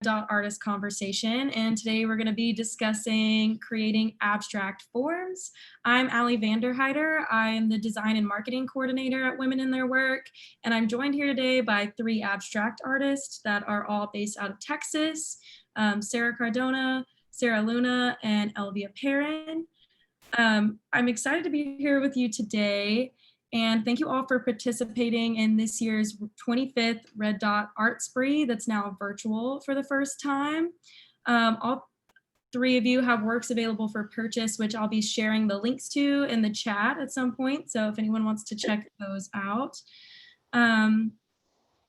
Artist Conversation, and today we're going to be discussing creating abstract forms. I'm Allie Vanderheider. I'm the Design and Marketing Coordinator at Women in Their Work, and I'm joined here today by three abstract artists that are all based out of Texas, Sara Cardona, Luna and Elvia Perrin. I'm excited to be here with you today, and thank you all for participating in this year's 25th Red Dot Art Spree that's now virtual for the first time. All three of you have works available for purchase, which I'll be sharing the links to in the chat at some point, so if anyone wants to check those out.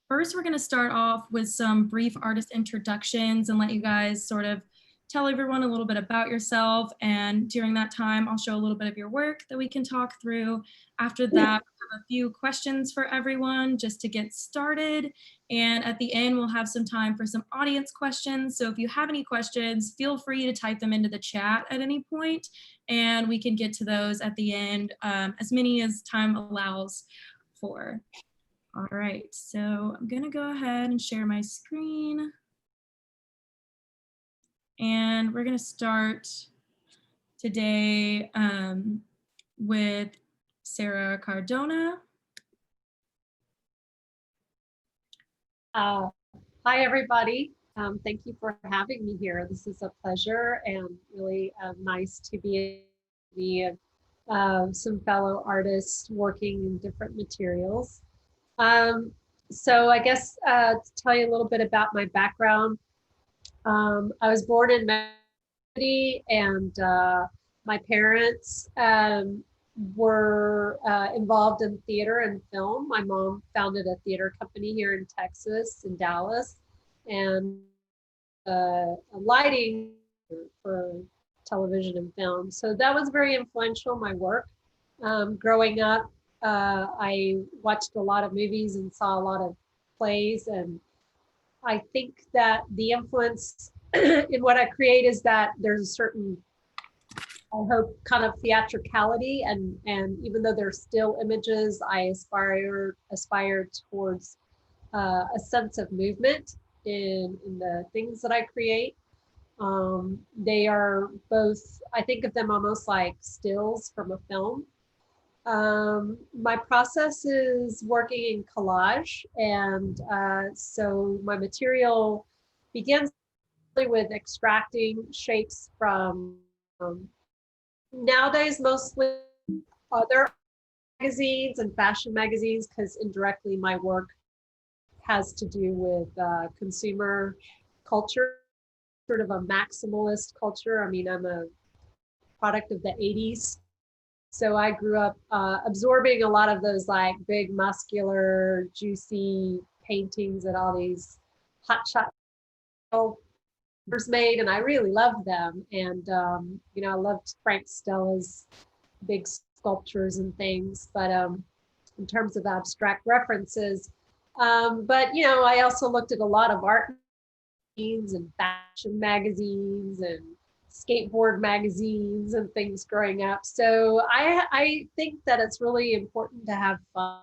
First, we're going to start off with some brief artist introductions and let you guys sort of tell everyone a little bit about yourself, and during that time I'll show a little bit of your work that we can talk through. After that, we have a few questions for everyone just to get started, and at the end we'll have some time for some audience questions. So if you have any questions, feel free to type them into the chat at any point, and we can get to those at the end, as many as time allows for. All right, so I'm gonna go ahead and share my screen. And we're going to start today with Sara Cardona. Hi, everybody. Thank you for having me here. This is a pleasure and really nice to be some fellow artists working in different materials. So I guess to tell you a little bit about my background. I was born in Mexico, and my parents were involved in theater and film. My mom founded a theater company here in Texas, in Dallas, and lighting for television and film. So that was very influential in my work. Growing up, I watched a lot of movies and saw a lot of plays, and I think that the influence in what I create is that there's a certain, I hope, kind of theatricality, and even though they're still images, I aspire towards a sense of movement in the things that I create. They are both, I think of them almost like stills from a film. My process is working in collage, and so my material begins with extracting shapes from nowadays mostly other magazines and fashion magazines, because indirectly my work has to do with consumer culture, sort of a maximalist culture. I mean, I'm a product of the 80s. So I grew up absorbing a lot of those like big, muscular, juicy paintings that all these hotshot made, and I really loved them. And you know, I loved Frank Stella's big sculptures and things. But in terms of abstract references, but you know, I also looked at a lot of art magazines and fashion magazines and skateboard magazines and things growing up. So I think that it's really important to have fun.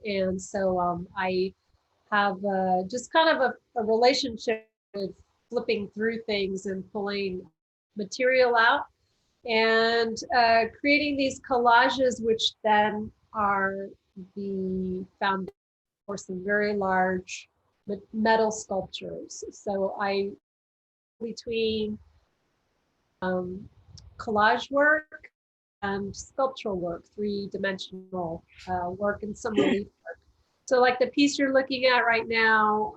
And so I have just kind of a relationship with flipping through things and pulling material out and creating these collages, which then are the foundation for some very large metal sculptures. So I, between collage work and sculptural work, three-dimensional work, and some relief work. So like the piece you're looking at right now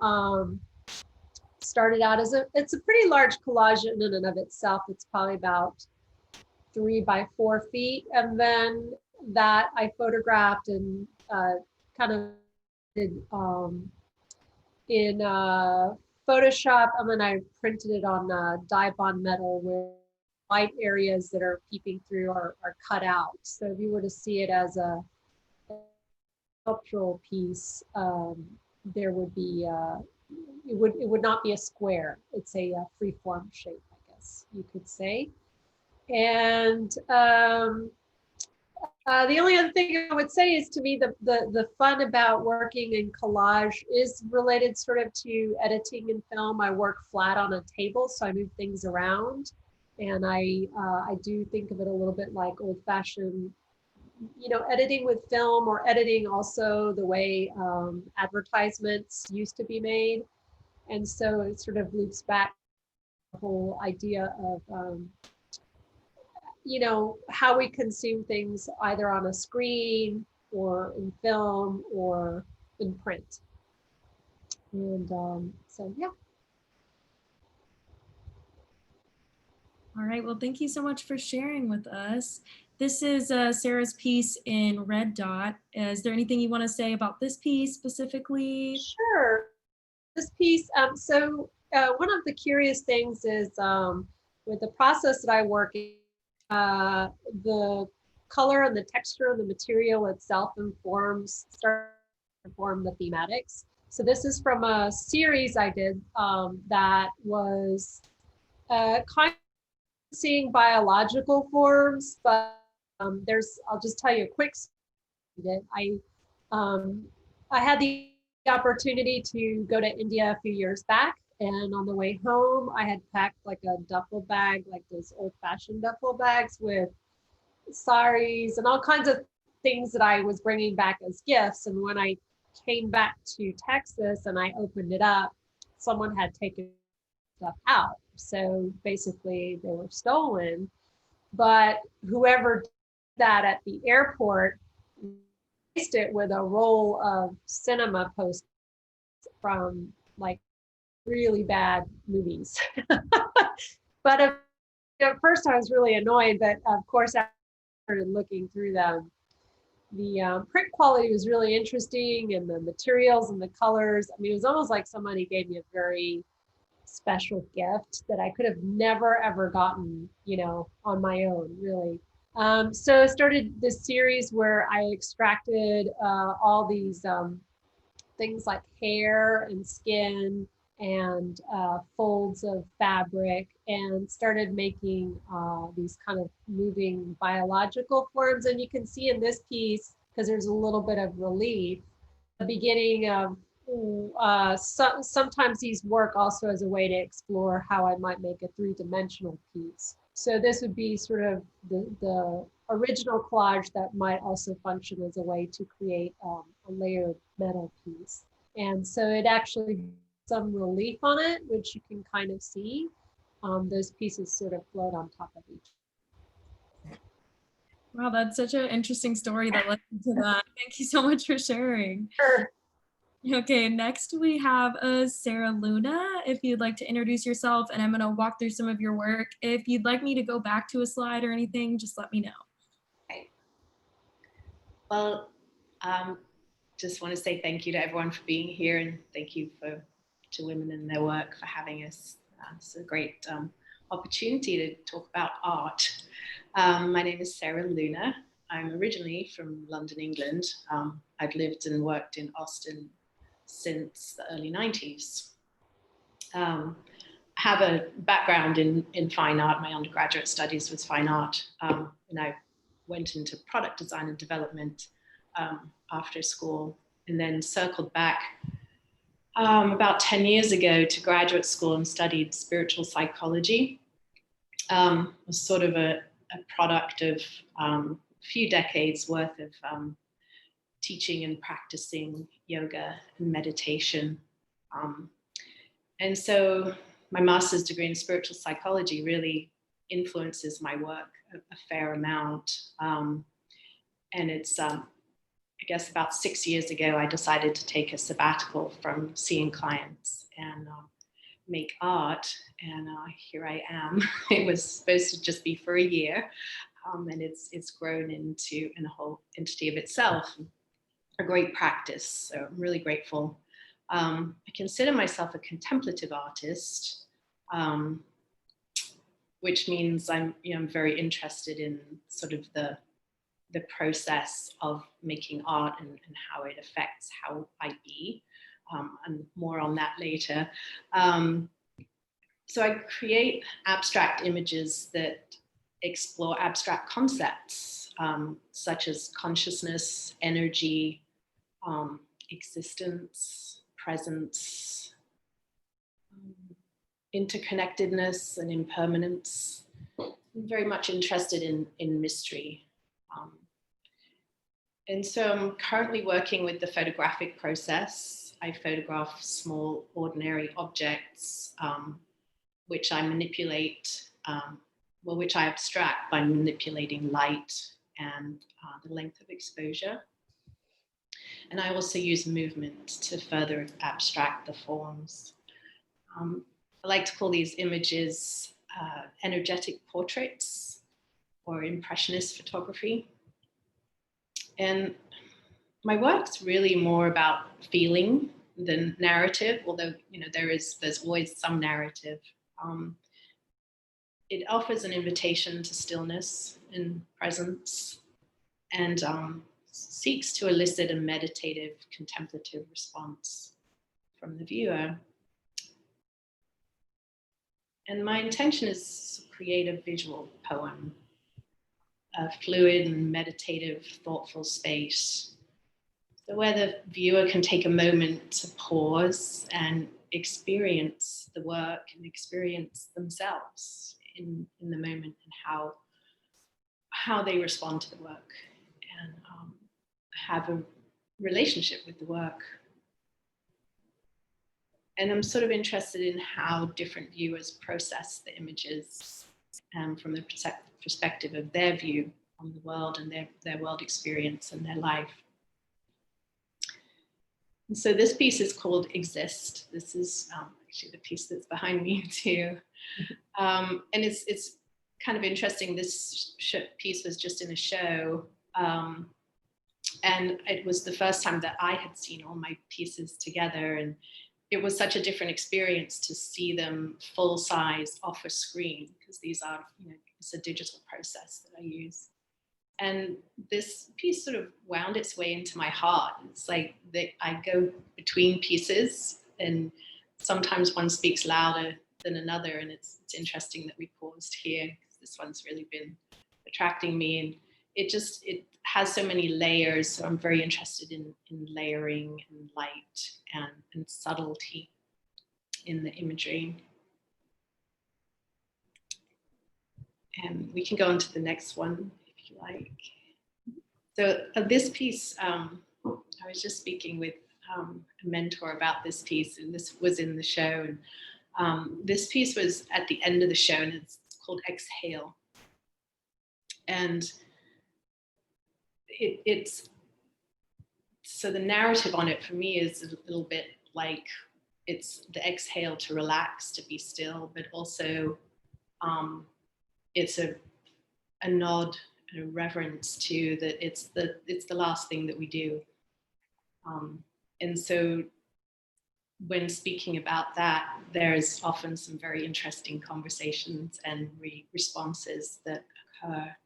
started out as it's a pretty large collage in and of itself. It's probably about 3 by 4 feet. And then that I photographed and kind of did in Photoshop, and then I printed it on dye bond metal where light areas that are peeping through are cut out. So if you were to see it as a sculptural piece, there would be it would not be a square. It's a free-form shape, I guess you could say. And The only other thing I would say is, to me, the fun about working in collage is related sort of to editing in film. I work flat on a table, so I move things around, and I do think of it a little bit like old-fashioned, editing with film, or editing also the way advertisements used to be made. And so it sort of loops back the whole idea of how we consume things either on a screen or in film or in print. And so, yeah. All right, well, thank you so much for sharing with us. This is Sarah's piece in Red Dot. Is there anything you want to say about this piece specifically? Sure. This piece, one of the curious things is with the process that I work in, the color and the texture of the material itself start to form the thematics. So this is from a series I did that was kind of seeing biological forms, but I'll just tell you a quick story. I had the opportunity to go to India a few years back, and on the way home, I had packed like a duffel bag, like those old-fashioned duffel bags with saris and all kinds of things that I was bringing back as gifts. And when I came back to Texas and I opened it up, someone had taken stuff out. So basically, they were stolen. But whoever did that at the airport replaced it with a roll of cinema posters from like really bad movies. But at first I was really annoyed, but of course I started looking through them. The print quality was really interesting, and the materials and the colors. I mean, it was almost like somebody gave me a very special gift that I could have never ever gotten, on my own, really. So I started this series where I extracted all these things like hair and skin and folds of fabric, and started making these kind of moving biological forms. And you can see in this piece, because there's a little bit of relief, the beginning of sometimes these work also as a way to explore how I might make a three-dimensional piece. So this would be sort of the original collage that might also function as a way to create a layered metal piece. And so it actually some relief on it, which you can kind of see. Those pieces sort of float on top of each. Wow, that's such an interesting story that led into that. Thank you so much for sharing. Sure. Okay, next we have Sara Luna. If you'd like to introduce yourself, and I'm going to walk through some of your work. If you'd like me to go back to a slide or anything, just let me know. Okay. Well, just want to say thank you to everyone for being here, and thank you to Women in Their Work for having us. It's a great opportunity to talk about art. My name is Sara Luna. I'm originally from London, England. I've lived and worked in Austin since the early 90s. I have a background in fine art. My undergraduate studies was fine art, and I went into product design and development after school, and then circled back about 10 years ago to graduate school and studied spiritual psychology. It was sort of a product of a few decades worth of teaching and practicing yoga and meditation. And so my master's degree in spiritual psychology really influences my work a fair amount. And it's, I guess about 6 years ago, I decided to take a sabbatical from seeing clients and make art. And here I am. It was supposed to just be for a year. And it's grown into a whole entity of itself. A great practice, so I'm really grateful. I consider myself a contemplative artist, which means I'm very interested in sort of the process of making art and how it affects how I be, and more on that later. So I create abstract images that explore abstract concepts. such as consciousness, energy, existence, presence, interconnectedness, and impermanence. I'm very much interested in mystery. And so I'm currently working with the photographic process. I photograph small, ordinary objects, which I manipulate, which I abstract by manipulating light and the length of exposure. And I also use movement to further abstract the forms. I like to call these images energetic portraits or impressionist photography. And my work's really more about feeling than narrative, although there's always some narrative. It offers an invitation to stillness and presence, and seeks to elicit a meditative, contemplative response from the viewer. And my intention is to create a visual poem, a fluid and meditative, thoughtful space. So where the viewer can take a moment to pause and experience the work and experience themselves in the moment, and how they respond to the work, and have a relationship with the work. And I'm sort of interested in how different viewers process the images from the perspective of their view on the world and their world experience and their life. And so this piece is called Exist. This is actually the piece that's behind me too. And it's kind of interesting. This piece was just in a show. And it was the first time that I had seen all my pieces together. And it was such a different experience to see them full size off a screen, because these are, it's a digital process that I use. And this piece sort of wound its way into my heart. It's like I go between pieces, and sometimes one speaks louder than another. And it's interesting that we paused here, because this one's really been attracting me. And it has so many layers. So I'm very interested in layering and light and subtlety in the imagery. And we can go on to the next one if you like. So this piece, I was just speaking with a mentor about this piece, and this was in the show. And this piece was at the end of the show, and it's called Exhale. And so the narrative on it for me is a little bit like it's the exhale to relax, to be still, but also it's a nod and a reverence to that it's the last thing that we do. And so when speaking about that, there's often some very interesting conversations and responses that occur.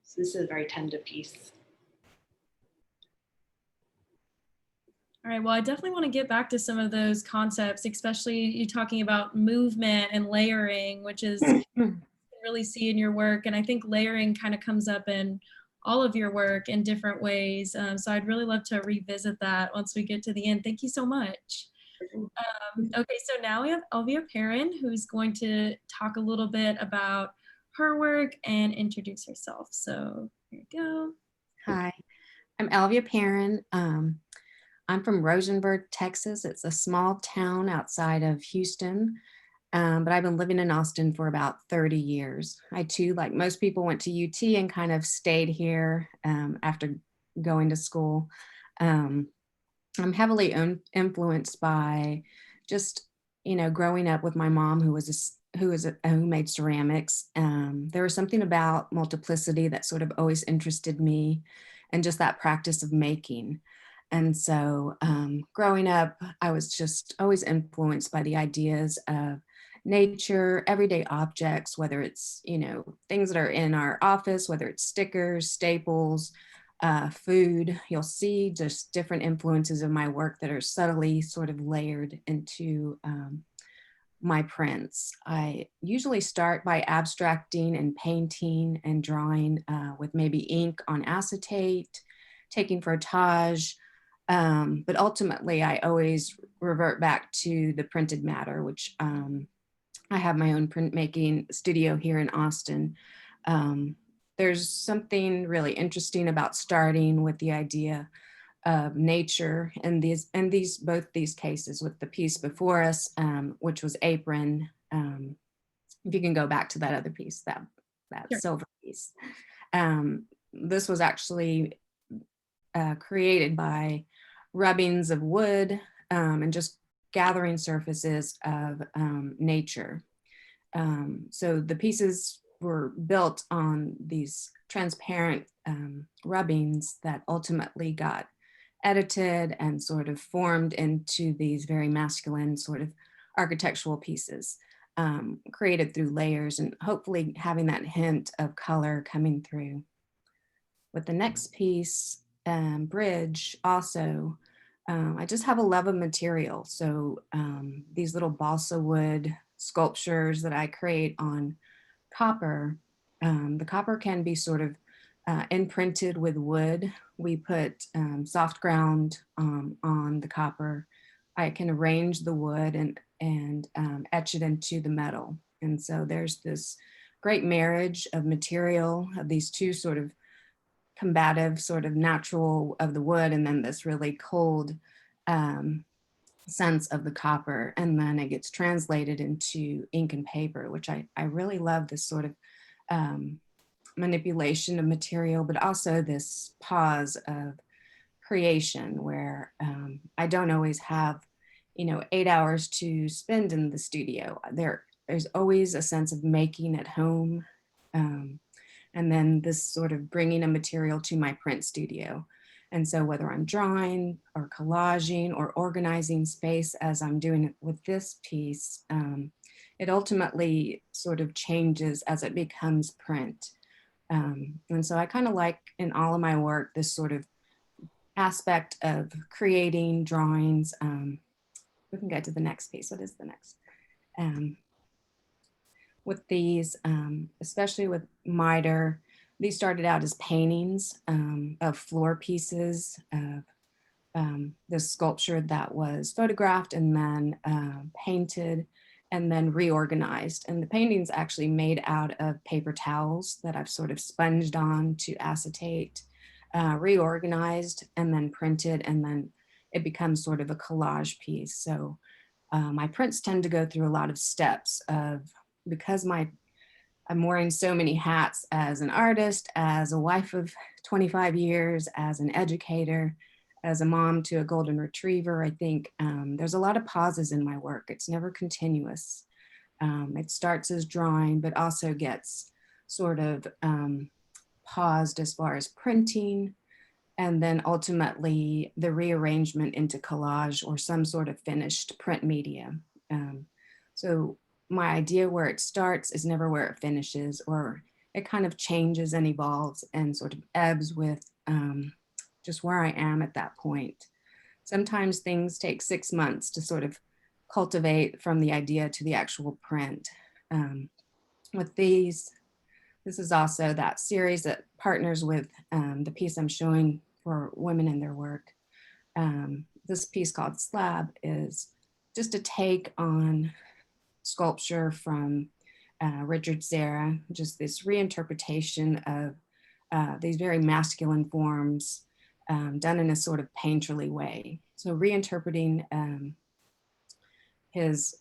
So this is a very tender piece. All right, well, I definitely want to get back to some of those concepts, especially you talking about movement and layering, which is you can really see in your work. And I think layering kind of comes up in all of your work in different ways. So I'd really love to revisit that once we get to the end. Thank you so much. Okay, so now we have Elvia Perrin, who's going to talk a little bit about her work and introduce herself. So here you go. Hi, I'm Elvia Perrin. I'm from Rosenberg, Texas. It's a small town outside of Houston, but I've been living in Austin for about 30 years. I too, like most people, went to UT and kind of stayed here after going to school. I'm heavily influenced by just, growing up with my mom, who made ceramics. There was something about multiplicity that sort of always interested me, and just that practice of making. And so growing up, I was just always influenced by the ideas of nature, everyday objects, whether it's, things that are in our office, whether it's stickers, staples, food. You'll see just different influences of my work that are subtly sort of layered into my prints. I usually start by abstracting and painting and drawing with maybe ink on acetate, taking frottage, but ultimately I always revert back to the printed matter, which I have my own printmaking studio here in Austin. There's something really interesting about starting with the idea of nature in both these cases. With the piece before us, which was Apron. If you can go back to that other piece, that Sure. silver piece. This was actually created by rubbings of wood and just gathering surfaces of nature. So the pieces were built on these transparent rubbings that ultimately got edited and sort of formed into these very masculine sort of architectural pieces, created through layers and hopefully having that hint of color coming through. With the next piece, Bridge, also, I just have a love of material. So these little balsa wood sculptures that I create on copper, the copper can be sort of imprinted with wood. We put soft ground on the copper. I can arrange the wood and etch it into the metal. And so there's this great marriage of material of these two sort of combative, sort of natural of the wood, and then this really cold sense of the copper. And then it gets translated into ink and paper, which I really love, this sort of manipulation of material, but also this pause of creation where I don't always have, 8 hours to spend in the studio. There's always a sense of making at home. And then this sort of bringing a material to my print studio. And so whether I'm drawing or collaging or organizing space as I'm doing it with this piece, it ultimately sort of changes as it becomes print. And so I kind of like in all of my work, this sort of aspect of creating drawings. We can go to the next piece. What is the next? With these, especially with miter, these started out as paintings of floor pieces of the sculpture that was photographed and then painted and then reorganized. And the painting's actually made out of paper towels that I've sort of sponged on to acetate, reorganized and then printed, and then it becomes sort of a collage piece. So my prints tend to go through a lot of steps of, because I'm wearing so many hats as an artist, as a wife of 25 years, as an educator, as a mom to a golden retriever. I think there's a lot of pauses in my work. It's never continuous. It starts as drawing, but also gets sort of paused as far as printing, and then ultimately the rearrangement into collage or some sort of finished print media. So my idea where it starts is never where it finishes, or it kind of changes and evolves and sort of ebbs with just where I am at that point. Sometimes things take 6 months to sort of cultivate from the idea to the actual print. With these, this is also that series that partners with the piece I'm showing for women in their work. This piece called Slab is just a take on sculpture from Richard Serra, just this reinterpretation of these very masculine forms done in a sort of painterly way. So reinterpreting his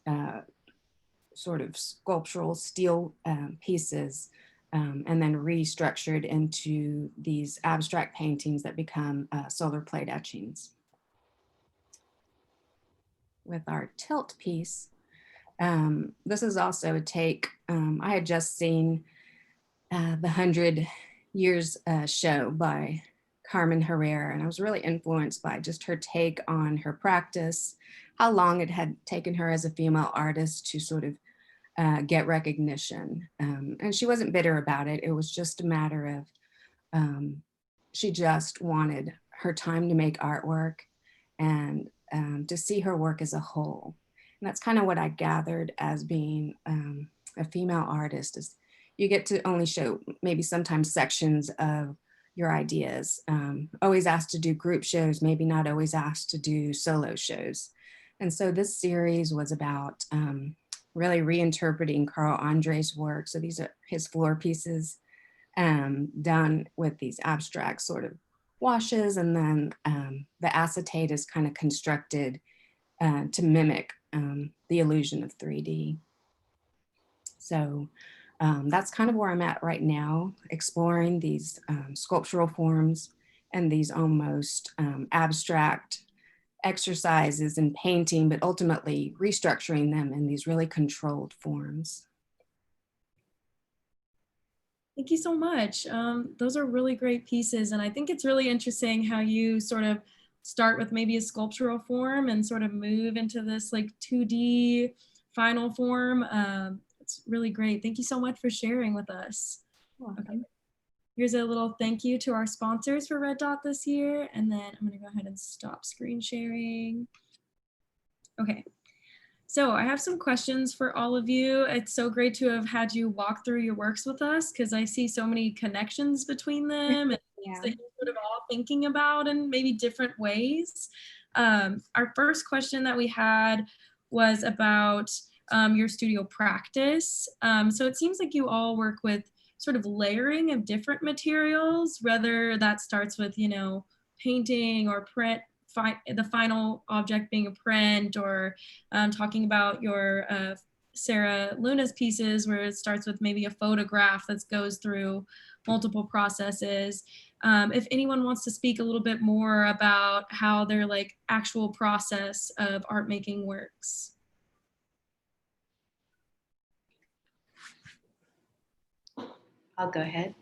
sort of sculptural steel pieces and then restructured into these abstract paintings that become solar plate etchings. With our tilt piece, this is also a take. I had just seen the 100 Years show by Carmen Herrera, and I was really influenced by just her take on her practice, how long it had taken her as a female artist to sort of get recognition. And she wasn't bitter about it. It was just a matter of she just wanted her time to make artwork and to see her work as a whole. And that's kind of what I gathered as being a female artist, is you get to only show maybe sometimes sections of your ideas. Always asked to do group shows, maybe not always asked to do solo shows. And so this series was about really reinterpreting Carl Andre's work. So these are his floor pieces done with these abstract sort of washes, and then the acetate is kind of constructed to mimic the illusion of 3D. So that's kind of where I'm at right now, exploring these sculptural forms and these almost abstract exercises in painting, but ultimately restructuring them in these really controlled forms. Thank you so much. Those are really great pieces. And I think it's really interesting how you sort of start with maybe a sculptural form and sort of move into this like 2D final form. It's really great. Thank you so much for sharing with us. Okay. Here's a little thank you to our sponsors for Red Dot this year. And then I'm gonna go ahead and stop screen sharing. Okay. So I have some questions for all of you. It's so great to have had you walk through your works with us, because I see so many connections between them and things that you're sort of all thinking about in maybe different ways. Our first question that we had was about your studio practice. So it seems like you all work with sort of layering of different materials, whether that starts with, you know, painting or print, the final object being a print, or talking about your Sara Luna's pieces where it starts with maybe a photograph that goes through multiple processes. If anyone wants to speak a little bit more about how their like actual process of art making works. I'll go ahead.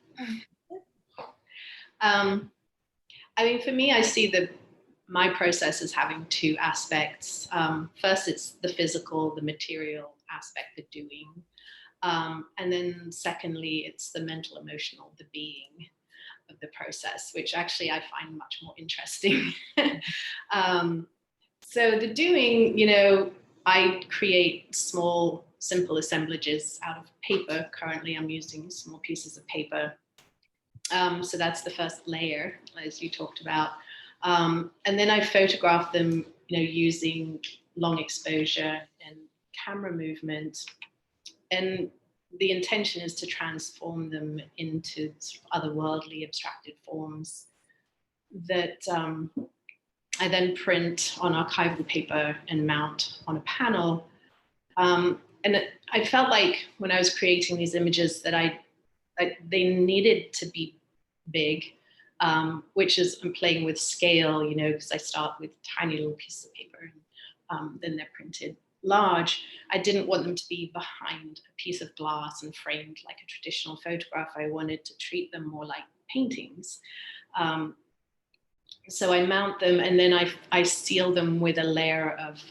I mean, for me, I see my process as having two aspects. First, it's the physical, the material aspect, the doing. And then secondly, it's the mental, emotional, the being of the process, which actually I find much more interesting. So the doing, you know, I create small, simple assemblages out of paper. Currently, I'm using small pieces of paper. So that's the first layer, as you talked about. And then I photograph them, you know, using long exposure and camera movement. And the intention is to transform them into sort of otherworldly, abstracted forms that I then print on archival paper and mount on a panel. And I felt like when I was creating these images that they needed to be big, which is I'm playing with scale, you know, because I start with tiny little pieces of paper and then they're printed large. I didn't want them to be behind a piece of glass and framed like a traditional photograph. I wanted to treat them more like paintings. So I mount them and then I seal them with a layer of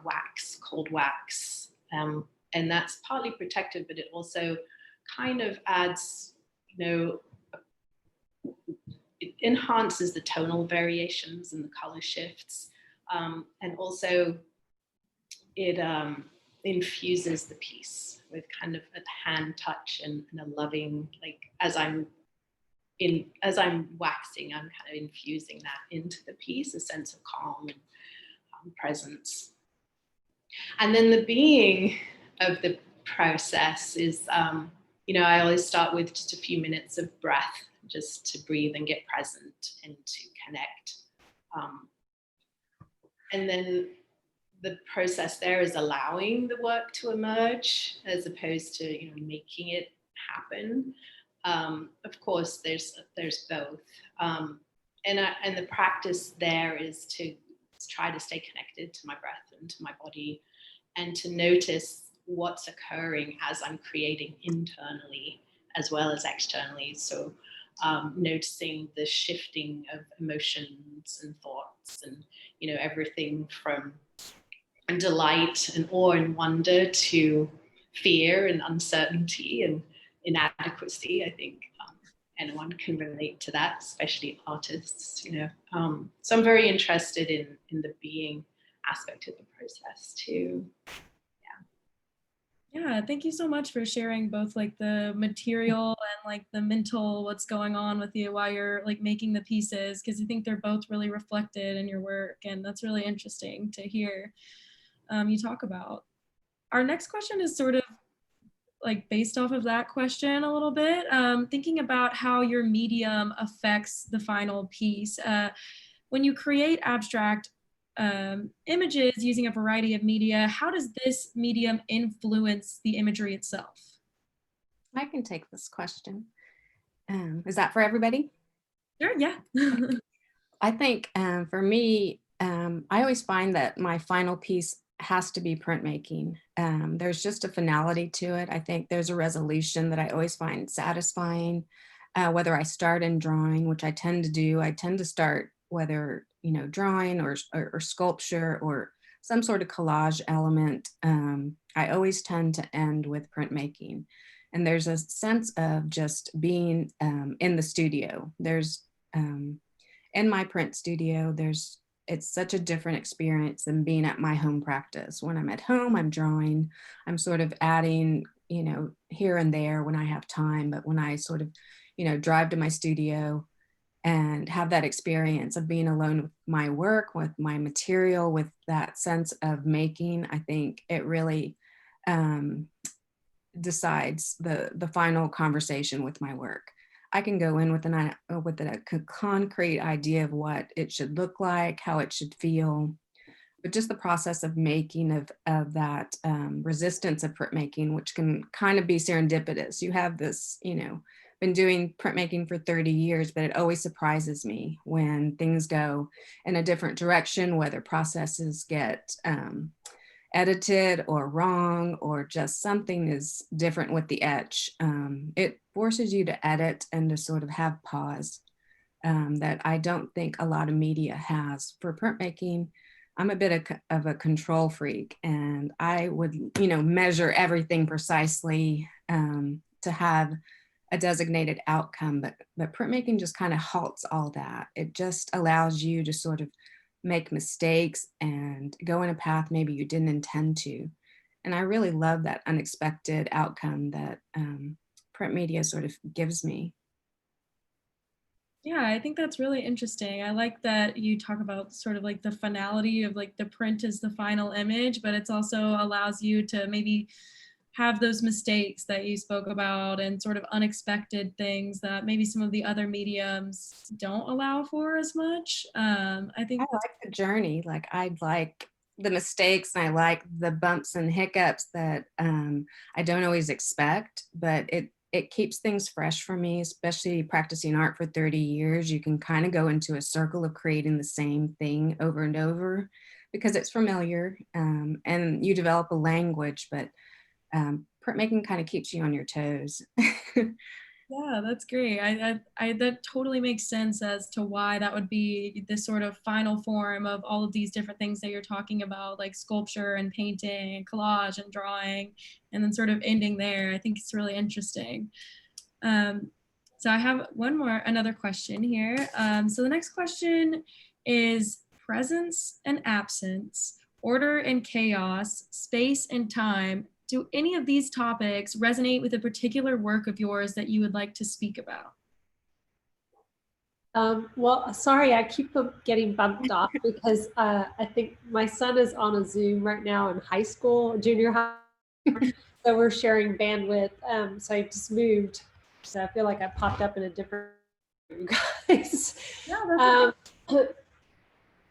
wax, cold wax. And that's partly protective, but it also kind of adds, you know, it enhances the tonal variations and the color shifts. And also it infuses the piece with kind of a hand touch and a loving, like as I'm waxing, I'm kind of infusing that into the piece, a sense of calm and presence. And then the being of the process is, you know, I always start with just a few minutes of breath, just to breathe and get present and to connect. And then the process there is allowing the work to emerge as opposed to, you know, making it happen. Of course, there's both. And the practice there is to try to stay connected to my breath and to my body and to notice what's occurring as I'm creating internally as well as externally. So noticing the shifting of emotions and thoughts and, you know, everything from delight and awe and wonder to fear and uncertainty and inadequacy. I think anyone can relate to that, especially artists, you know. So I'm very interested in the being aspect of the process too. Yeah, thank you so much for sharing both like the material and like the mental, what's going on with you while you're like making the pieces, because I think they're both really reflected in your work, and that's really interesting to hear you talk about. Our next question is sort of like based off of that question a little bit, thinking about how your medium affects the final piece. When you create abstract images using a variety of media, how does this medium influence the imagery itself? I can take this question. Is that for everybody? Sure, yeah. I think for me, I always find that my final piece has to be printmaking. There's just a finality to it. I think there's a resolution that I always find satisfying, whether I start in drawing, which I tend to do. I tend to start whether, drawing or sculpture or some sort of collage element. I always tend to end with printmaking. And there's a sense of just being in the studio. There's in my print studio, it's such a different experience than being at my home practice. When I'm at home, I'm drawing, I'm sort of adding, here and there when I have time. But when I sort of, drive to my studio and have that experience of being alone with my work, with my material, with that sense of making, I think it really decides the final conversation with my work. I can go in with a concrete idea of what it should look like, how it should feel, but just the process of making of that resistance of printmaking, which can kind of be serendipitous. You have this, been doing printmaking for 30 years, but it always surprises me when things go in a different direction, whether processes get edited or wrong, or just something is different with the etch. It forces you to edit and to sort of have pause that I don't think a lot of media has. For printmaking, I'm a bit of a control freak, and I would, measure everything precisely to have a designated outcome, but printmaking just kind of halts all that. It just allows you to sort of make mistakes and go in a path maybe you didn't intend to. And I really love that unexpected outcome that print media sort of gives me. Yeah, I think that's really interesting. I like that you talk about sort of like the finality of like the print is the final image, but it's also allows you to maybe have those mistakes that you spoke about and sort of unexpected things that maybe some of the other mediums don't allow for as much. I think I like the journey. Like I like the mistakes and I like the bumps and hiccups that I don't always expect, but it keeps things fresh for me, especially practicing art for 30 years. You can kind of go into a circle of creating the same thing over and over because it's familiar, and you develop a language, but printmaking kind of keeps you on your toes. yeah, that's great. I that totally makes sense as to why that would be the sort of final form of all of these different things that you're talking about, like sculpture and painting and collage and drawing, and then sort of ending there. I think it's really interesting. So I have another question here. So the next question is presence and absence, order and chaos, space and time. Do any of these topics resonate with a particular work of yours that you would like to speak about? Well, sorry, I keep getting bumped off because I think my son is on a Zoom right now in high school, junior high. So we're sharing bandwidth. So I just moved. So I feel like I popped up in a different you guys. Yeah,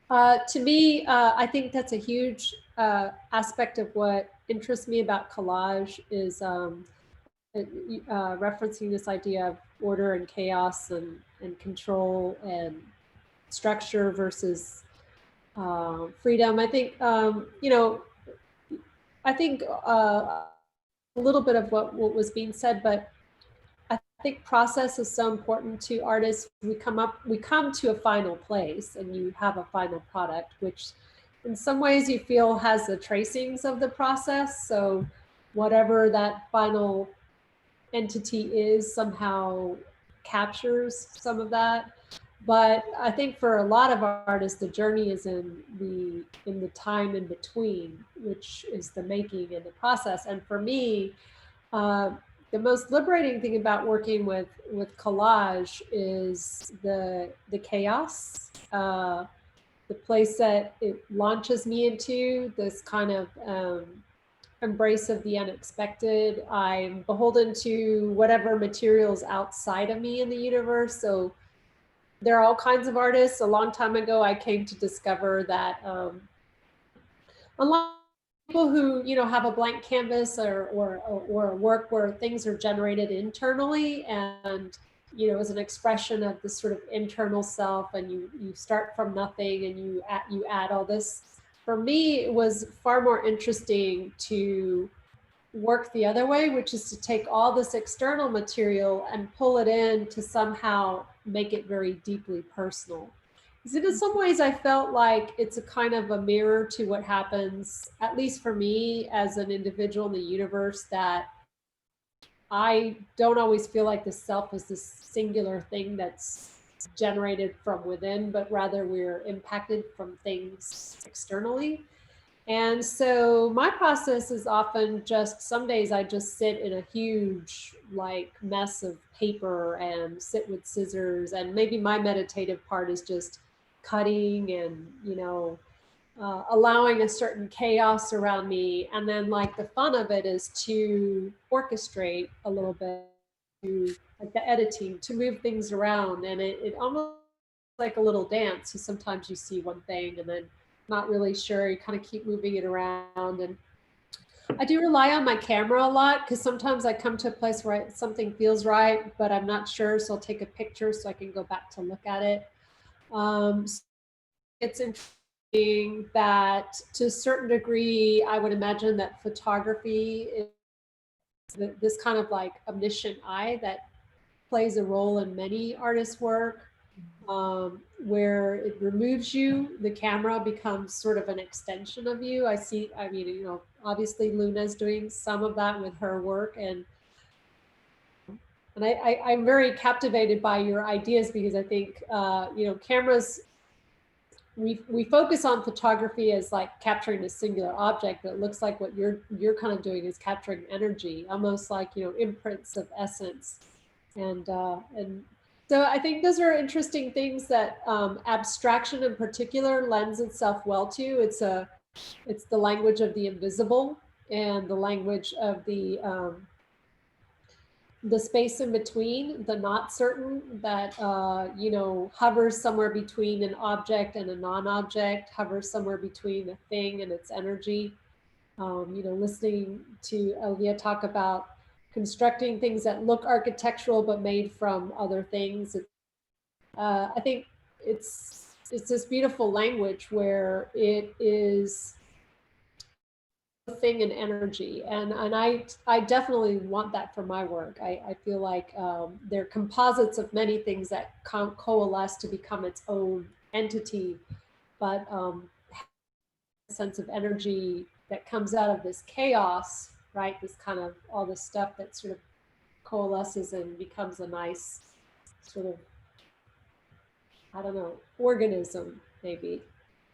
To me, I think that's a huge aspect of what interests me about collage is referencing this idea of order and chaos and control and structure versus freedom. I think, I think a little bit of what was being said, but I think process is so important to artists. We come to a final place and you have a final product, which in some ways you feel has the tracings of the process. So whatever that final entity is somehow captures some of that. But I think for a lot of artists, the journey is in the time in between, which is the making and the process. And for me, uh, the most liberating thing about working with collage is the chaos, the place that it launches me into, this kind of embrace of the unexpected. I'm beholden to whatever materials outside of me in the universe. So there are all kinds of artists. A long time ago, I came to discover that a lot of people who, you know, have a blank canvas or a work where things are generated internally and, you know, as an expression of this sort of internal self, and you start from nothing and you add all this. For me, it was far more interesting to work the other way, which is to take all this external material and pull it in to somehow make it very deeply personal. Because in some ways I felt like it's a kind of a mirror to what happens, at least for me as an individual in the universe, that I don't always feel like the self is this singular thing that's generated from within, but rather we're impacted from things externally. And so my process is often just, some days I just sit in a huge like mess of paper and sit with scissors, and maybe my meditative part is just cutting and, you know, allowing a certain chaos around me. And then like the fun of it is to orchestrate a little bit, to like the editing, to move things around. And it almost like a little dance. So sometimes you see one thing and then not really sure, you kind of keep moving it around. And I do rely on my camera a lot because sometimes I come to a place where something feels right, but I'm not sure. So I'll take a picture so I can go back to look at it. So it's interesting that to a certain degree, I would imagine that photography is this kind of like omniscient eye that plays a role in many artists' work, where it removes you. The camera becomes sort of an extension of you. I mean, you know, obviously Luna's doing some of that with her work, and I'm very captivated by your ideas because I think, you know, cameras, we focus on photography as like capturing a singular object, but it looks like what you're kind of doing is capturing energy, almost like, you know, imprints of essence. And so I think those are interesting things that abstraction in particular lends itself well to. It's the language of the invisible and the language of the space in between, the not certain, that, you know, hovers somewhere between an object and a non-object, hovers somewhere between a thing and its energy. You know, listening to Elvia talk about constructing things that look architectural but made from other things. I think it's this beautiful language where it is thing and energy, and I definitely want that for my work. I feel like they're composites of many things that coalesce to become its own entity, but a sense of energy that comes out of this chaos, right? This kind of all this stuff that sort of coalesces and becomes a nice sort of, I don't know, organism maybe,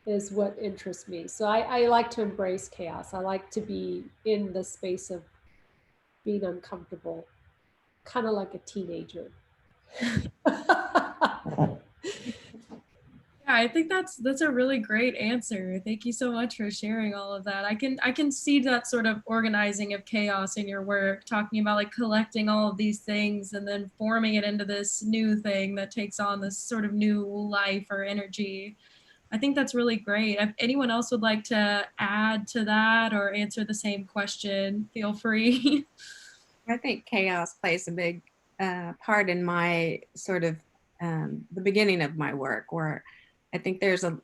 is what interests me. So I like to embrace chaos. I like to be in the space of being uncomfortable, kind of like a teenager. Yeah, I think that's a really great answer. Thank you so much for sharing all of that. I can see that sort of organizing of chaos in your work, talking about like collecting all of these things and then forming it into this new thing that takes on this sort of new life or energy. I think that's really great. If anyone else would like to add to that or answer the same question, feel free. I think chaos plays a big part in my sort of the beginning of my work, where I think there's a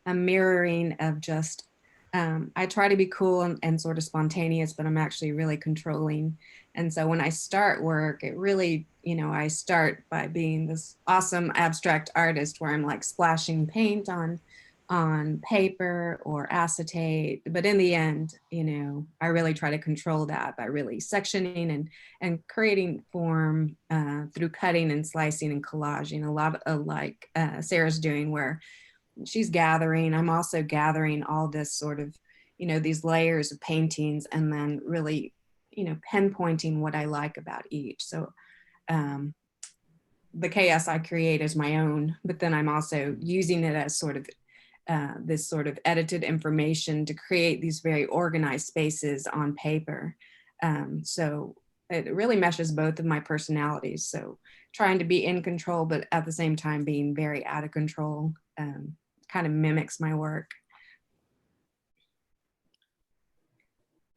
mirroring of just, I try to be cool and sort of spontaneous, but I'm actually really controlling. And so when I start work, it really, you know, I start by being this awesome abstract artist where I'm like splashing paint on on paper or acetate. But in the end, I really try to control that by really sectioning and creating form through cutting and slicing and collaging, a lot of like Sarah's doing, where she's gathering. I'm also gathering all this sort of, these layers of paintings, and then really, pinpointing what I like about each. So the chaos I create is my own, but then I'm also using it as sort of this sort of edited information to create these very organized spaces on paper. So it really meshes both of my personalities. So trying to be in control, but at the same time being very out of control, kind of mimics my work.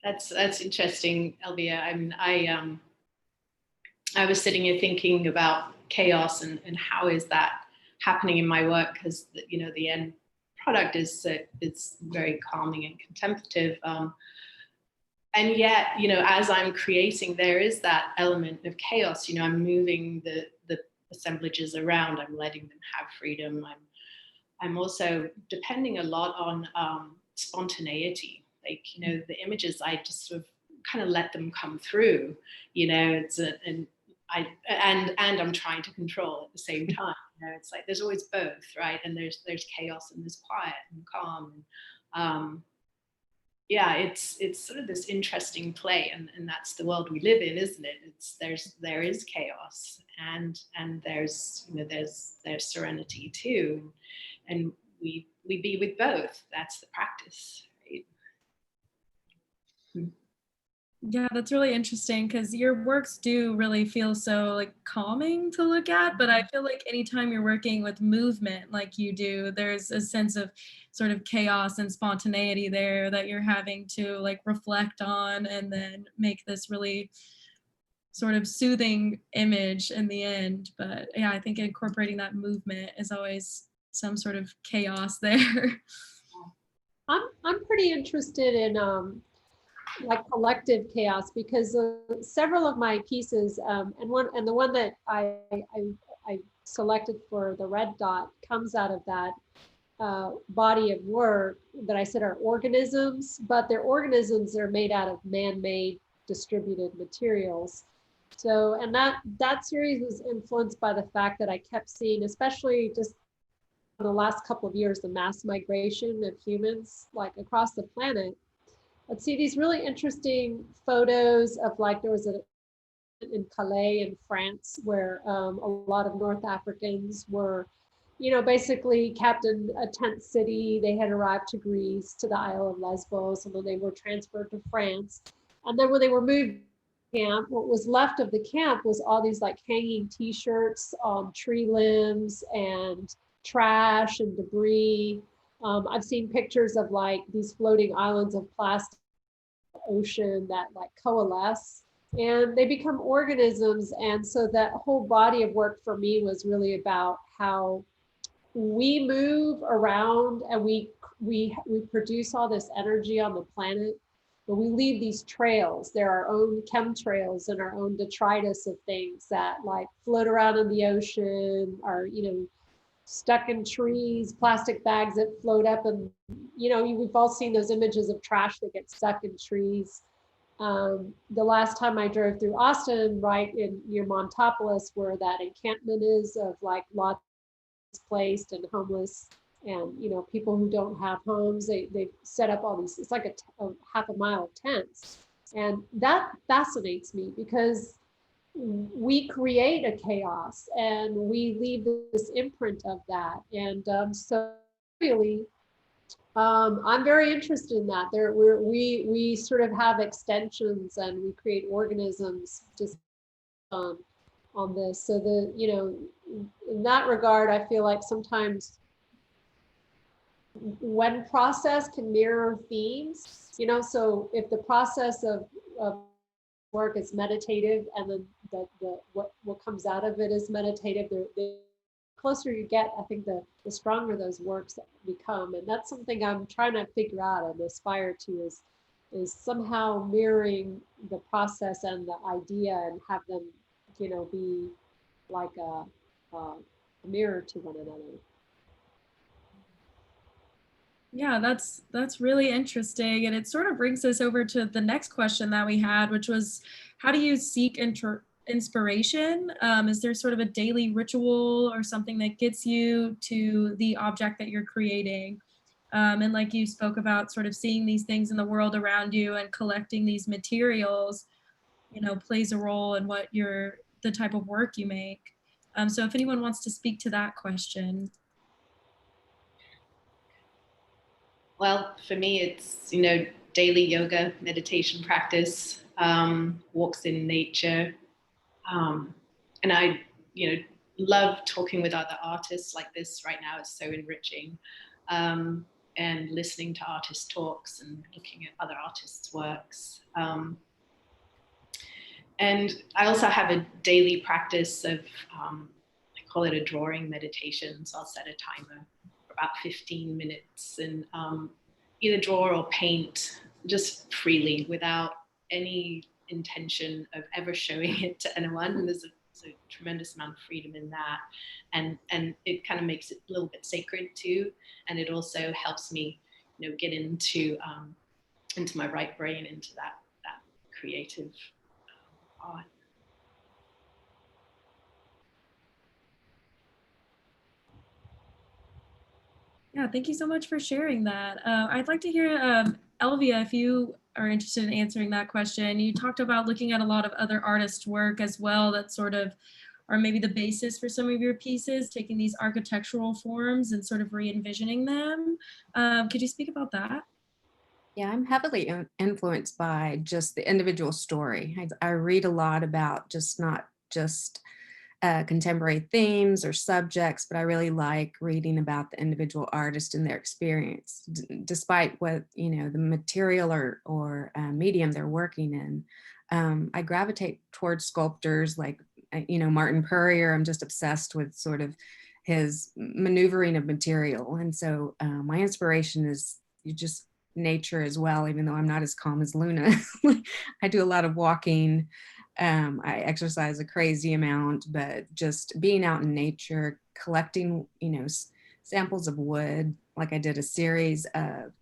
That's interesting, Elvia. I mean, I was sitting here thinking about chaos and how is that happening in my work, because the end product is it's very calming and contemplative, and yet as I'm creating, there is that element of chaos. I'm moving the assemblages around, I'm letting them have freedom. I'm also depending a lot on spontaneity. Like, the images, I just sort of kind of let them come through, and I'm trying to control at the same time. It's like there's always both, right? And there's chaos and there's quiet and calm. And yeah, it's sort of this interesting play, and that's the world we live in, isn't it? There is chaos, and there's serenity too, and we be with both. That's the practice, right? Yeah, that's really interesting, because your works do really feel so like calming to look at, but I feel like anytime you're working with movement like you do, there's a sense of sort of chaos and spontaneity there that you're having to like reflect on and then make this really sort of soothing image in the end. But yeah, I think incorporating that movement is always some sort of chaos there. I'm pretty interested in like collective chaos, because several of my pieces, and the one that I selected for the red dot comes out of that body of work that I said are organisms, but they're organisms that are made out of man-made distributed materials. So, and that series was influenced by the fact that I kept seeing, especially just in the last couple of years, the mass migration of humans like across the planet. Let's see these really interesting photos of, like, there was in Calais in France, where a lot of North Africans were, basically kept in a tent city. They had arrived to Greece, to the Isle of Lesbos, and then they were transferred to France. And then when they were moved to camp, what was left of the camp was all these like hanging t-shirts on tree limbs and trash and debris. I've seen pictures of like these floating islands of plastic ocean that like coalesce and they become organisms. And so that whole body of work for me was really about how we move around and we produce all this energy on the planet, but we leave these trails. There are our own chemtrails and our own detritus of things that like float around in the ocean, are stuck in trees, plastic bags that float up, and we've all seen those images of trash that get stuck in trees. The last time I drove through Austin, right near Montopolis, where that encampment is of like lots placed and homeless, and people who don't have homes, they set up all these, it's like a half a mile of tents, and that fascinates me because we create a chaos and we leave this imprint of that. And so really, I'm very interested in that. We sort of have extensions and we create organisms just on this. So in that regard, I feel like sometimes when process can mirror themes, so if the process of work is meditative, and then what comes out of it is meditative, the closer you get, I think the stronger those works become. And that's something I'm trying to figure out and aspire to, is somehow mirroring the process and the idea and have them be like a mirror to one another. Yeah, that's really interesting, and it sort of brings us over to the next question that we had, which was, how do you seek inspiration? Is there sort of a daily ritual or something that gets you to the object that you're creating? And like you spoke about, sort of seeing these things in the world around you and collecting these materials, plays a role in the type of work you make. So if anyone wants to speak to that question. Well, for me, it's, daily yoga, meditation practice, walks in nature. And I, love talking with other artists like this right now. It's so enriching. And listening to artist talks and looking at other artists' works. And I also have a daily practice of, I call it a drawing meditation. So I'll set a timer for about 15 minutes and either draw or paint just freely without any intention of ever showing it to anyone. And there's a tremendous amount of freedom in that. And it kind of makes it a little bit sacred too. And it also helps me, get into my right brain, into that creative art. Yeah, thank you so much for sharing that. I'd like to hear, Elvia, if you are interested in answering that question. You talked about looking at a lot of other artists' work as well that sort of are maybe the basis for some of your pieces, taking these architectural forms and sort of re-envisioning them. Could you speak about that? Yeah, I'm heavily influenced by just the individual story. I read a lot about just not just contemporary themes or subjects, but I really like reading about the individual artist and their experience, despite what, the material or medium they're working in. I gravitate towards sculptors like, Martin Purrier. I'm just obsessed with sort of his maneuvering of material. And so my inspiration is just nature as well, even though I'm not as calm as Luna. I do a lot of walking. I exercise a crazy amount, but just being out in nature, collecting, samples of wood, like I did a series of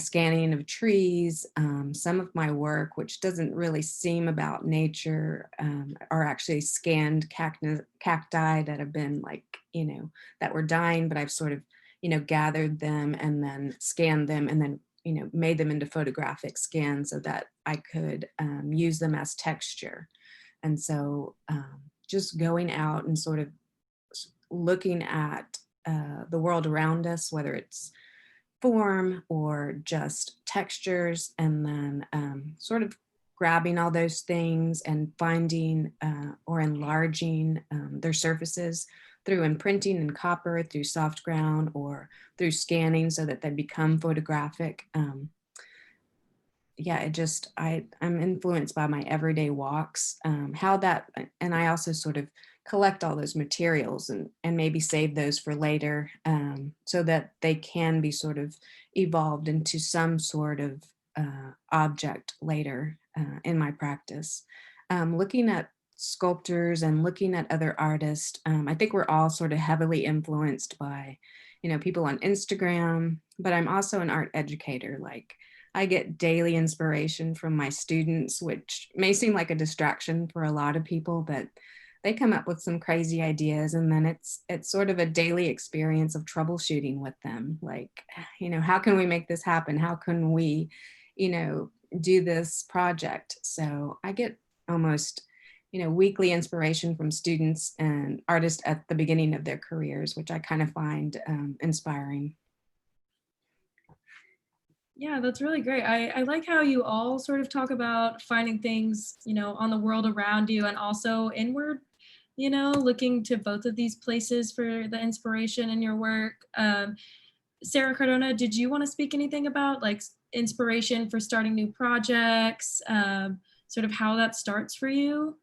scanning of trees. Some of my work, which doesn't really seem about nature, are actually scanned cacti that have been that were dying, but I've sort of, gathered them and then scanned them and then, made them into photographic scans so that I could use them as texture. And so just going out and sort of looking at the world around us, whether it's form or just textures, and then sort of grabbing all those things and finding or enlarging their surfaces through imprinting in copper, through soft ground, or through scanning so that they become photographic. Yeah, I'm influenced by my everyday walks, and I also sort of collect all those materials and maybe save those for later, so that they can be sort of evolved into some sort of object later in my practice. Looking at sculptors and looking at other artists, I think we're all sort of heavily influenced by, people on Instagram, but I'm also an art educator. Like, I get daily inspiration from my students, which may seem like a distraction for a lot of people, but they come up with some crazy ideas, and then it's sort of a daily experience of troubleshooting with them. Like, how can we make this happen? How can we, do this project? So I get almost, weekly inspiration from students and artists at the beginning of their careers, which I kind of find inspiring. Yeah, that's really great. I like how you all sort of talk about finding things, on the world around you and also inward, looking to both of these places for the inspiration in your work. Sara Cardona, did you want to speak anything about like inspiration for starting new projects, sort of how that starts for you?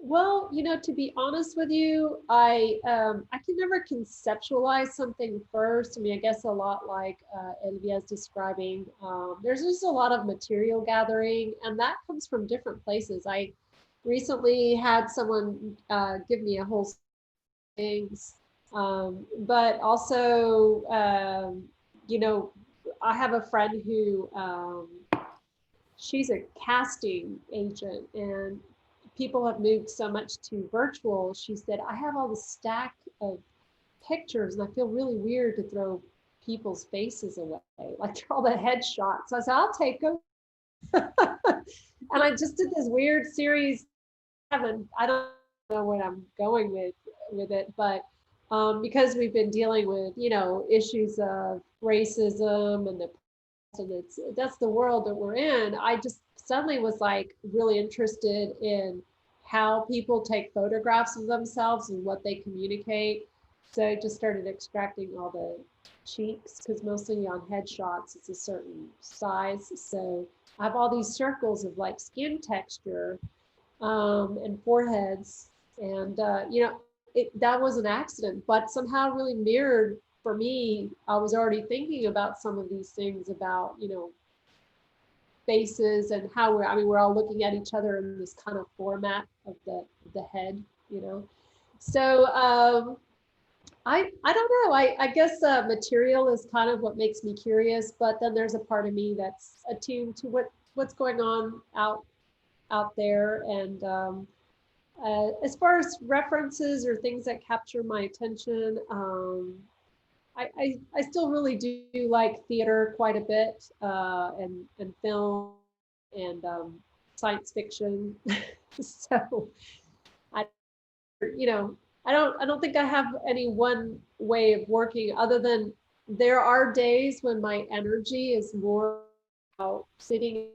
Well, to be honest with you, I can never conceptualize something first. I mean, I guess a lot like Elvia is describing. There's just a lot of material gathering, and that comes from different places. I recently had someone give me a whole things But also, you know, I have a friend who, she's a casting agent, and people have moved so much to virtual. She said, I have all this stack of pictures and I feel really weird to throw people's faces away, like all the headshots. So I said, I'll take them. And I just did this weird series. I don't know what I'm going with it, but because we've been dealing with, you know, issues of racism and that's the world that we're in. I just suddenly was like really interested in how people take photographs of themselves and what they communicate. So I just started extracting all the cheeks, because mostly on headshots it's a certain size. So I have all these circles of like skin texture, and foreheads, and you know, that was an accident, but somehow really mirrored for me. I was already thinking about some of these things about, you know, faces and how we're all looking at each other in this kind of format of the head, you know. So I don't know. I guess material is kind of what makes me curious, but then there's a part of me that's attuned to what's going on out there. And as far as references or things that capture my attention, I still really do like theater quite a bit, and film and science fiction. So I, you know, I don't think I have any one way of working, other than there are days when my energy is more about sitting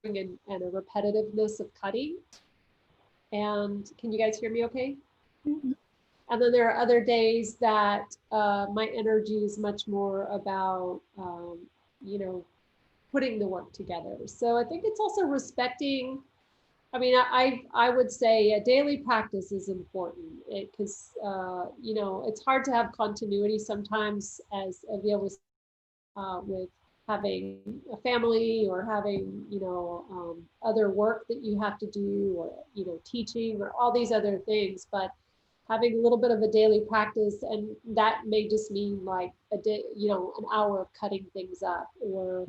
and a repetitiveness of cutting. And can you guys hear me okay? Mhm. And then there are other days that my energy is much more about, you know, putting the work together. So I think it's also respecting. I mean, I would say a daily practice is important, because you know, it's hard to have continuity sometimes, as Evia was, with having a family or having, you know, other work that you have to do, or, you know, teaching or all these other things. But having a little bit of a daily practice, and that may just mean like a day, you know, an hour of cutting things up, or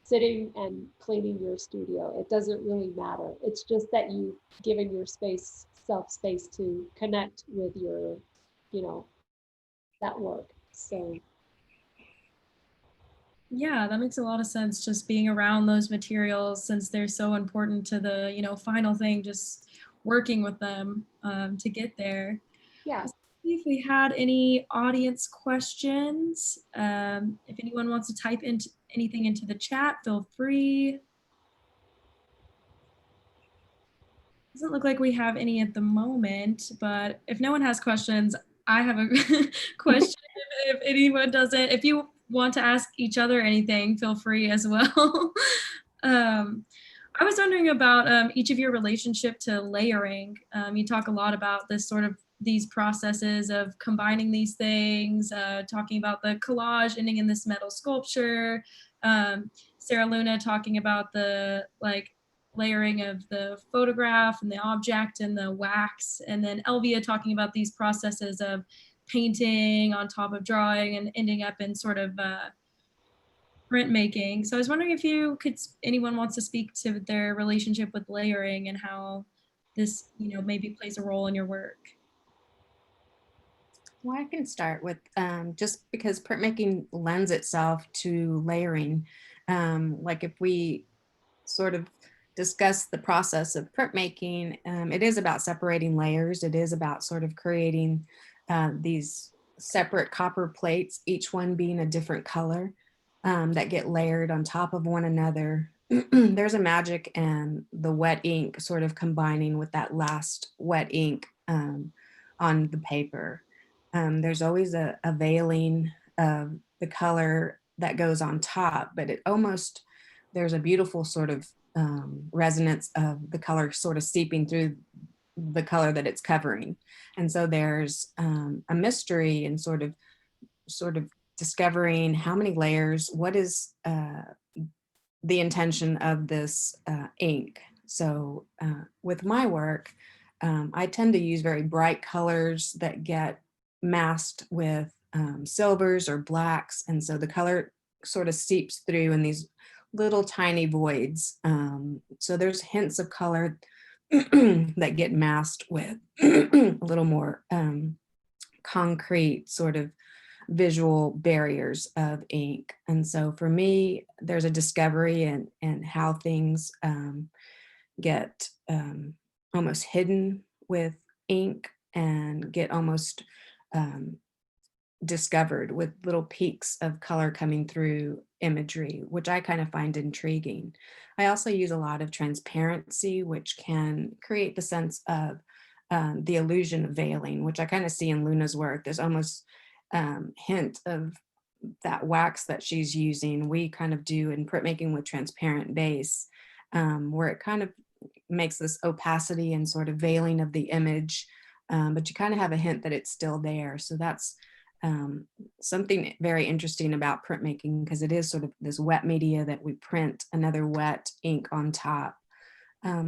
sitting and cleaning your studio. It doesn't really matter. It's just that you've given your self space to connect with your, you know, that work. So Yeah, that makes a lot of sense. Just being around those materials, since they're so important to the, you know, final thing, just working with them to get there. yeah. Let's see if we had any audience questions. If anyone wants to type into anything into the chat, feel free. Doesn't look like we have any at the moment, but if no one has questions, I have a question. If anyone doesn't, if you want to ask each other anything, feel free as well. um, I was wondering about each of your relationship to layering. You talk a lot about this sort of these processes of combining these things, talking about the collage ending in this metal sculpture. Sarah Luna talking about the like layering of the photograph and the object and the wax, and then Elvia talking about these processes of painting on top of drawing and ending up in sort of printmaking. So I was wondering if you could, anyone wants to speak to their relationship with layering and how this, you know, maybe plays a role in your work. Well, I can start with just because printmaking lends itself to layering. Like if we sort of discuss the process of printmaking, it is about separating layers. It is about sort of creating these separate copper plates, each one being a different color, that get layered on top of one another. There's a magic and the wet ink sort of combining with that last wet ink on the paper. There's always a veiling of the color that goes on top, but it almost, there's a beautiful sort of resonance of the color sort of seeping through the color that it's covering. And so there's a mystery and sort of discovering how many layers, what is the intention of this ink. So with my work, I tend to use very bright colors that get masked with silvers or blacks. And so the color sort of seeps through in these little tiny voids. So there's hints of color that get masked with a little more concrete sort of visual barriers of ink. And so for me, there's a discovery in how things get almost hidden with ink and get almost discovered with little peaks of color coming through imagery, which I kind of find intriguing. I also use a lot of transparency, which can create the sense of the illusion of veiling, which I kind of see in Luna's work. There's almost hint of that wax that she's using. We kind of do in printmaking with transparent base, where it kind of makes this opacity and sort of veiling of the image, but you kind of have a hint that it's still there. So that's something very interesting about printmaking, because it is sort of this wet media that we print another wet ink on top.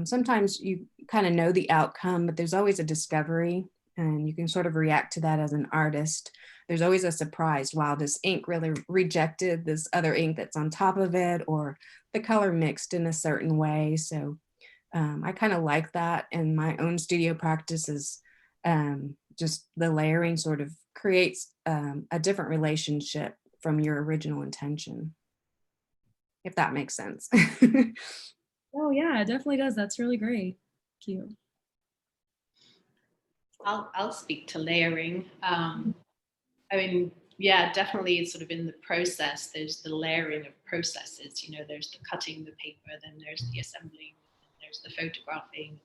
Sometimes you kind of know the outcome, but there's always a discovery, and you can sort of react to that as an artist. There's always a surprise. Wow, this ink really rejected this other ink that's on top of it, or the color mixed in a certain way. So I kind of like that. And my own studio practices, just the layering sort of creates a different relationship from your original intention, if that makes sense. Oh yeah, it definitely does. That's really great. Cute. I'll speak to layering. I mean, yeah, definitely sort of in the process, there's the layering of processes, you know, there's the cutting the paper, then there's the assembling, then there's the photographing,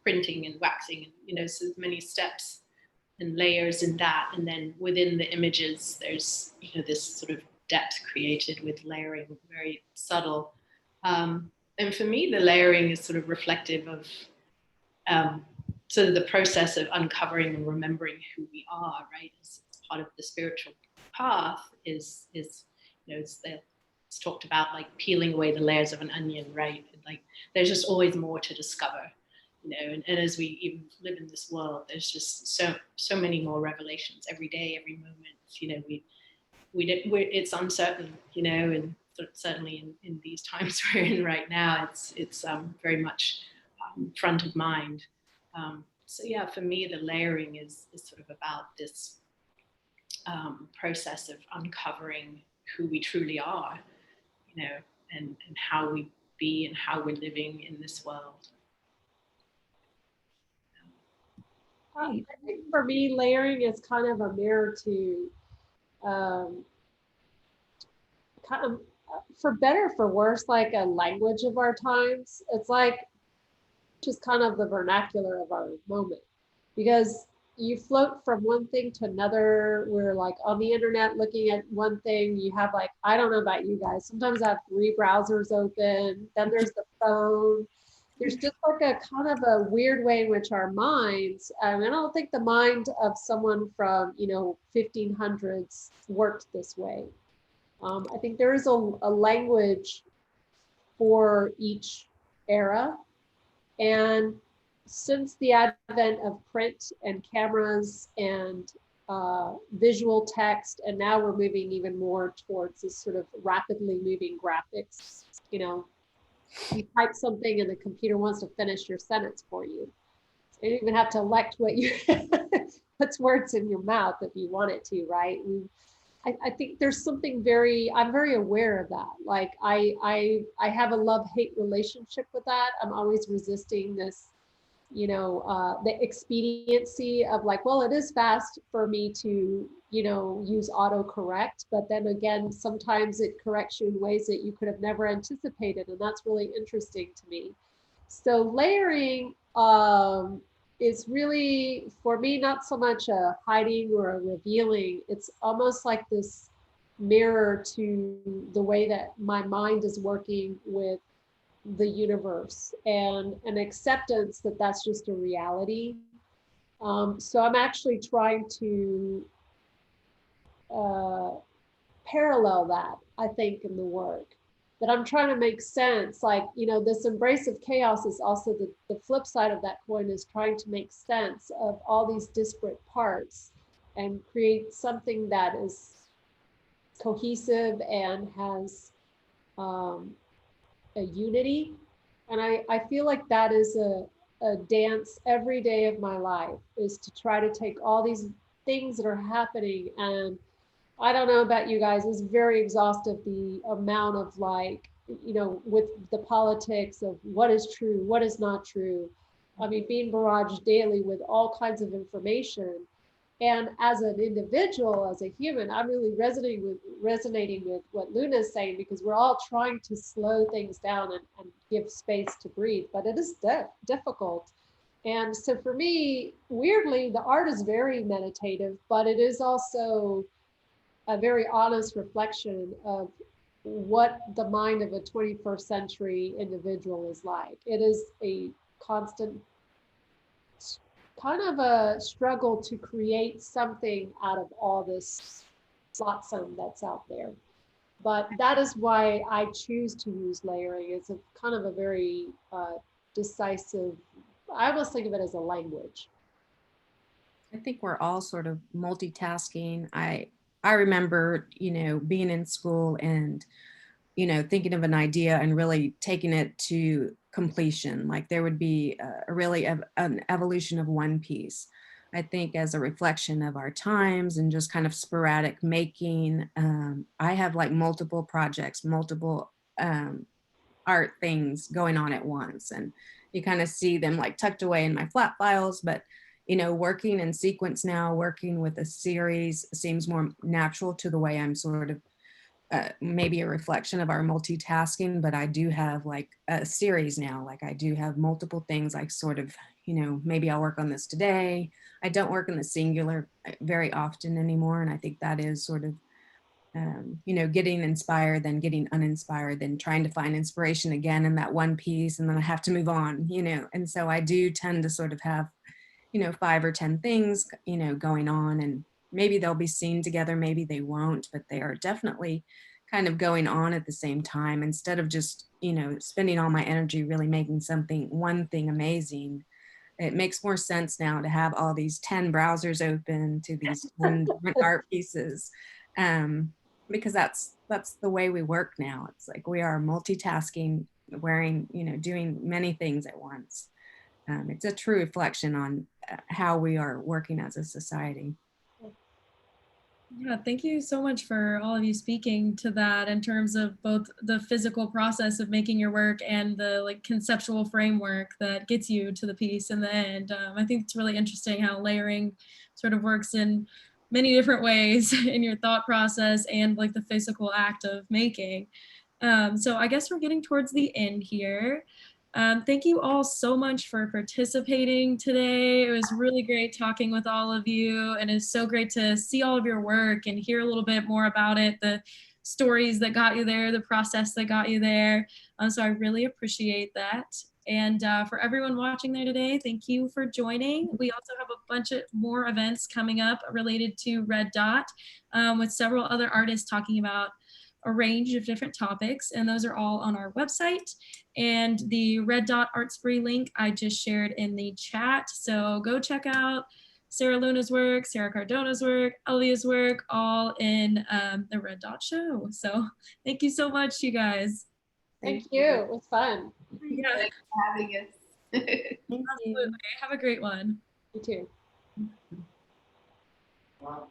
printing and waxing, and, you know, so many steps and layers in that. And then within the images, there's, you know, this sort of depth created with layering, very subtle. And for me, the layering is sort of reflective of sort of the process of uncovering and remembering who we are, right? It's part of the spiritual path is you know, it's talked about like peeling away the layers of an onion, right? And like there's just always more to discover, you know, and as we even live in this world, there's just so many more revelations every day, every moment, you know, it's uncertain, you know, and certainly in these times we're in right now, it's very much front of mind. So yeah, for me, the layering is sort of about this process of uncovering who we truly are, you know, and how we be and how we're living in this world. I think for me, layering is kind of a mirror to kind of, for better or for worse, like a language of our times. It's like just kind of the vernacular of our moment, because you float from one thing to another. We're like on the internet looking at one thing. You have like, I don't know about you guys, sometimes I have 3 browsers open. Then there's the phone. There's just like a kind of a weird way in which our minds, I don't think the mind of someone from, you know, 1500s worked this way. I think there is a language for each era. And since the advent of print and cameras and visual text, and now we're moving even more towards this sort of rapidly moving graphics, you know, you type something and the computer wants to finish your sentence for you. You don't even have to elect what you puts words in your mouth if you want it to, right? I think there's something I'm very aware of that. Like I have a love-hate relationship with that. I'm always resisting this, you know, the expediency of like, well, it is fast for me to, you know, use autocorrect, but then again, sometimes it corrects you in ways that you could have never anticipated. And that's really interesting to me. So layering is really, for me, not so much a hiding or a revealing. It's almost like this mirror to the way that my mind is working with the universe, and an acceptance that that's just a reality. So I'm actually trying to parallel that, I think, in the work. That I'm trying to make sense, like, you know, this embrace of chaos is also the flip side of that coin, is trying to make sense of all these disparate parts and create something that is cohesive and has a unity. And I feel like that is a dance every day of my life, is to try to take all these things that are happening. And I don't know about you guys, it's very exhaustive, the amount of like, you know, with the politics of what is true, what is not true. I mean, being barraged daily with all kinds of information. And as an individual, as a human, I'm really resonating with what Luna is saying, because we're all trying to slow things down and give space to breathe, but it is difficult. And so for me, weirdly, the art is very meditative, but it is also a very honest reflection of what the mind of a 21st century individual is like. It is a constant kind of a struggle to create something out of all this flotsam that's out there. But that is why I choose to use layering. It's a kind of a very decisive, I almost think of it as a language. I think we're all sort of multitasking. I remember, being in school and, thinking of an idea and really taking it to completion. Like there would be an evolution of one piece. I think as a reflection of our times and just kind of sporadic making, I have like multiple projects, multiple art things going on at once. And you kind of see them like tucked away in my flat files, but working in sequence now, working with a series seems more natural to the way I'm sort of maybe a reflection of our multitasking, but I do have like a series now. Like I do have multiple things, like sort of, maybe I'll work on this today. I don't work in the singular very often anymore. And I think that is sort of, getting inspired, then getting uninspired, then trying to find inspiration again in that one piece. And then I have to move on, and so I do tend to sort of have 5 or 10 things, going on, and maybe they'll be seen together, maybe they won't, but they are definitely kind of going on at the same time, instead of just, spending all my energy really making one thing amazing. It makes more sense now to have all these 10 browsers open to these 10 different art pieces, because that's the way we work now. It's like we are multitasking, doing many things at once. It's a true reflection on how we are working as a society. Yeah, thank you so much for all of you speaking to that in terms of both the physical process of making your work and the like conceptual framework that gets you to the piece in the end. I think it's really interesting how layering sort of works in many different ways in your thought process and like the physical act of making. So I guess we're getting towards the end here. Thank you all so much for participating today. It was really great talking with all of you, and it's so great to see all of your work and hear a little bit more about it, the stories that got you there, the process that got you there. So I really appreciate that. And for everyone watching there today, thank you for joining. We also have a bunch of more events coming up related to Red Dot, with several other artists talking about a range of different topics, and those are all on our website. And the Red Dot Art Spree link I just shared in the chat. So go check out Sarah Luna's work, Sara Cardona's work, Elvia's work, all in the Red Dot show. So thank you so much, you guys. Thank you. It was fun. Yeah, Thanks for having us. absolutely. Have a great one. You too. Wow.